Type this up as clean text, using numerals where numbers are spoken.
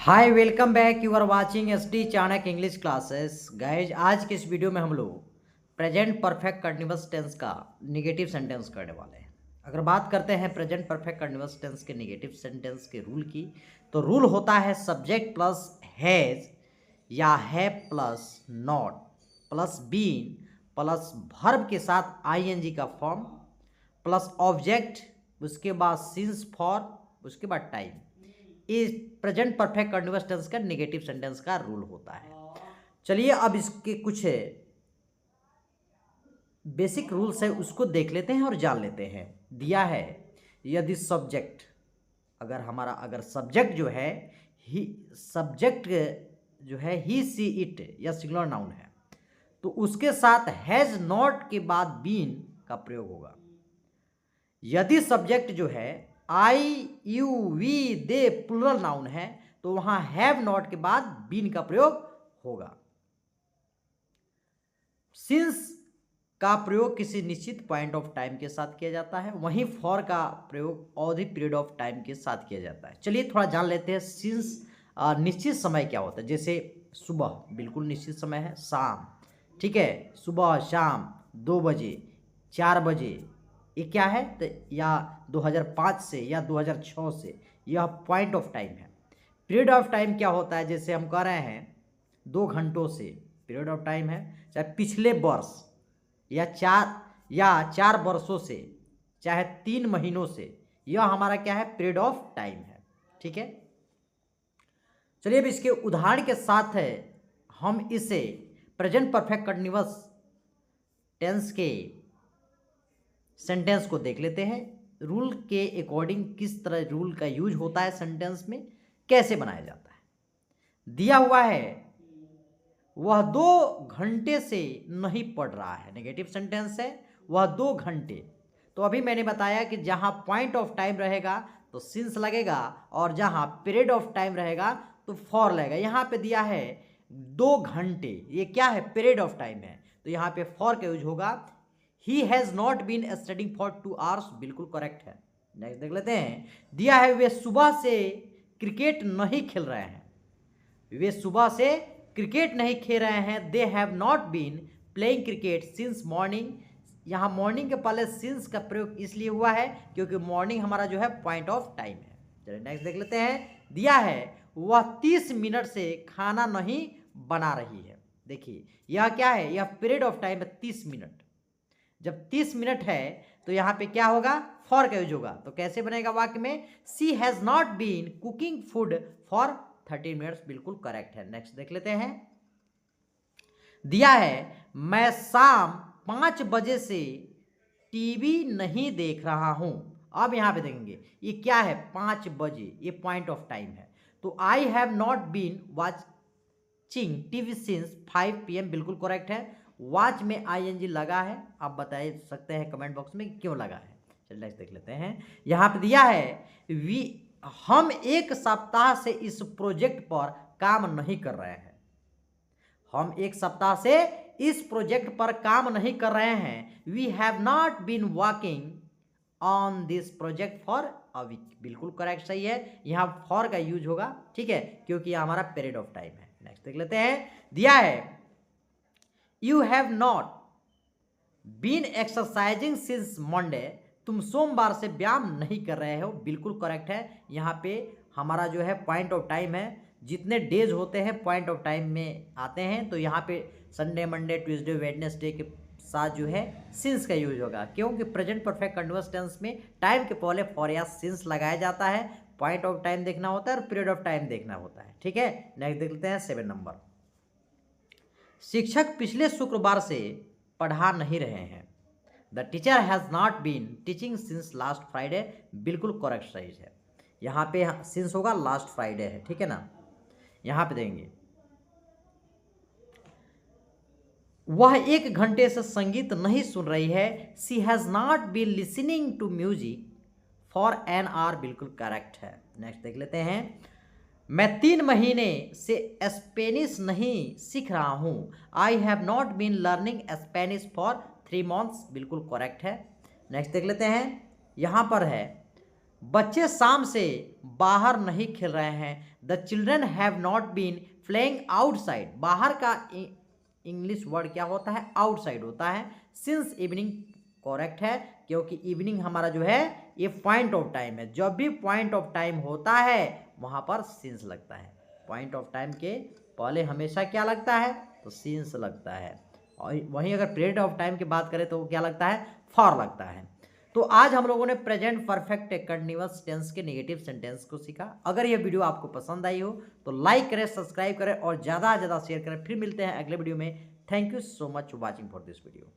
Hi welcome back. You are watching SD Chanakya English classes. Guys आज के इस video में हम लोग प्रेजेंट परफेक्ट कंटिन्यूअस टेंस का निगेटिव सेंटेंस करने वाले हैं। अगर बात करते हैं प्रेजेंट परफेक्ट कंटिन्यूअस टेंस के निगेटिव सेंटेंस के रूल की, तो रूल होता है सब्जेक्ट प्लस हैज या have plus not plus been plus verb के साथ आईएनजी का फॉर्म प्लस ऑब्जेक्ट, उसके बाद सिंस फॉर, उसके बाद टाइम। इस प्रेजेंट परफेक्ट कंटिन्यूअस टेंस का नेगेटिव सेंटेंस का रूल होता है। चलिए अब इसके कुछ बेसिक रूल्स है उसको देख लेते हैं और जान लेते हैं। दिया है यदि सब्जेक्ट, अगर सब्जेक्ट जो है सब्जेक्ट जो है ही सी इट या सिंगुलर नाउन है, तो उसके साथ हैज नॉट के बाद बीन का प्रयोग होगा। यदि सब्जेक्ट जो है I you we they plural noun है, तो वहां हैव नॉट के बाद बीन का प्रयोग होगा। सिंस का प्रयोग किसी निश्चित पॉइंट ऑफ टाइम के साथ किया जाता है, वहीं फॉर का प्रयोग ऑल पीरियड ऑफ टाइम के साथ किया जाता है। चलिए थोड़ा जान लेते हैं सिंस निश्चित समय क्या होता है। जैसे सुबह बिल्कुल निश्चित समय है, शाम ठीक है, सुबह शाम 2 बजे 4 बजे, ये क्या है तो या 2005 से या 2006 से, यह पॉइंट ऑफ टाइम है। पीरियड ऑफ टाइम क्या होता है, जैसे हम कह रहे हैं 2 घंटों से पीरियड ऑफ टाइम है, चाहे पिछले वर्ष या 4 वर्षों से, चाहे 3 महीनों से, यह हमारा क्या है पीरियड ऑफ टाइम है। ठीक है, चलिए अब इसके उदाहरण के साथ है हम इसे प्रेजेंट परफेक्ट कंटिन्यूअस टेंस के सेंटेंस को देख लेते हैं। रूल के अकॉर्डिंग किस तरह रूल का यूज होता है सेंटेंस में, कैसे बनाया जाता है। दिया हुआ है वह 2 घंटे से नहीं पढ़ रहा है, नेगेटिव सेंटेंस है, वह 2 घंटे। तो अभी मैंने बताया कि जहां पॉइंट ऑफ टाइम रहेगा तो सिंस लगेगा, और जहां पीरियड ऑफ टाइम रहेगा तो फॉर लगेगा। यहां पे दिया है 2 घंटे, ये क्या है पीरियड ऑफ टाइम है, तो यहां पे फॉर का यूज होगा। He has not been studying for 2 hours, बिल्कुल करेक्ट है। नेक्स्ट देख लेते हैं। दिया है वे सुबह से क्रिकेट नहीं खेल रहे हैं, वे सुबह से क्रिकेट नहीं खेल रहे हैं। They have not been playing cricket since morning. यहाँ मॉर्निंग के पहले सिंस का प्रयोग इसलिए हुआ है क्योंकि मॉर्निंग हमारा जो है पॉइंट ऑफ टाइम है। चलिए नेक्स्ट देख लेते हैं। दिया है वह 30 मिनट से खाना नहीं बना रही है। देखिए यह क्या है, यह पीरियड ऑफ टाइम है 30 मिनट। जब 30 मिनट है तो यहाँ पे क्या होगा, फॉर का यूज होगा। तो कैसे बनेगा वाक्य में, she has not been cooking food for 30 minutes, बिल्कुल करेक्ट है। नेक्स्ट देख लेते हैं। दिया है मैं शाम 5 बजे से टीवी नहीं देख रहा हूं। अब यहां पे देखेंगे ये क्या है 5 बजे, ये पॉइंट ऑफ टाइम है। तो I have not been watching TV since 5 PM, बिल्कुल करेक्ट है। वॉच में आईएनजी लगा है, आप बता सकते हैं कमेंट बॉक्स में क्यों लगा है। चलिए नेक्स्ट देख लेते हैं। यहां पे दिया है हम 1 सप्ताह से इस प्रोजेक्ट पर काम नहीं कर रहे हैं। हम 1 सप्ताह से इस प्रोजेक्ट पर काम नहीं कर रहे हैं। We have not been working on this project for a week, बिल्कुल करेक्ट सही है। यहाँ फॉर का यूज होगा, ठीक है, क्योंकि यह हमारा पीरियड ऑफ टाइम है। नेक्स्ट देख लेते हैं। दिया है you have not been exercising since Monday, तुम सोमवार से व्यायाम नहीं कर रहे हो, बिल्कुल करेक्ट है। यहाँ पे हमारा जो है पॉइंट ऑफ टाइम है, जितने डेज होते हैं पॉइंट ऑफ टाइम में आते हैं, तो यहाँ पे संडे मंडे ट्यूसडे वेडनेसडे के साथ जो है सिंस का यूज होगा, क्योंकि प्रेजेंट परफेक्ट कंटिन्यूअस टेंस में टाइम के पहले फॉर या सिंस लगाया जाता है। पॉइंट ऑफ टाइम देखना होता है और पीरियड ऑफ टाइम देखना होता है। ठीक है, नेक्स्ट देख लेते हैं 7 नंबर। शिक्षक पिछले शुक्रवार से पढ़ा नहीं रहे हैं। The teacher has not been teaching since last Friday, बिल्कुल करेक्ट सही है। यहाँ पे सिंस होगा, लास्ट फ्राइडे है, ठीक है ना। यहाँ पे देंगे वह 1 घंटे से संगीत नहीं सुन रही है। She has not been listening to music for an hour, बिल्कुल करेक्ट है। नेक्स्ट देख लेते हैं। मैं 3 महीने से स्पेनिश नहीं सीख रहा हूँ। I have not been learning Spanish for 3 months, बिल्कुल करेक्ट है। नेक्स्ट देख लेते हैं। यहाँ पर है बच्चे शाम से बाहर नहीं खेल रहे हैं। The children have not been playing outside. बाहर का इंग्लिश वर्ड क्या होता है? आउटसाइड होता है। सिंस इवनिंग करेक्ट है, क्योंकि इवनिंग हमारा जो है ये पॉइंट ऑफ टाइम है। जब भी पॉइंट ऑफ टाइम होता है वहां पर सिंस लगता है। पॉइंट ऑफ टाइम के पहले हमेशा क्या लगता है? तो सिंस लगता है। और वहीं अगर पीरियड ऑफ टाइम की बात करें तो क्या लगता है? फॉर लगता है। तो आज हम लोगों ने प्रेजेंट परफेक्ट कंटीन्यूअस टेंस के नेगेटिव सेंटेंस को सीखा। अगर ये वीडियो आपको पसंद आई हो तो लाइक करें, सब्सक्राइब करें और ज़्यादा से ज़्यादा शेयर करें। फिर मिलते हैं अगले वीडियो में। Thank you so much watching for this video.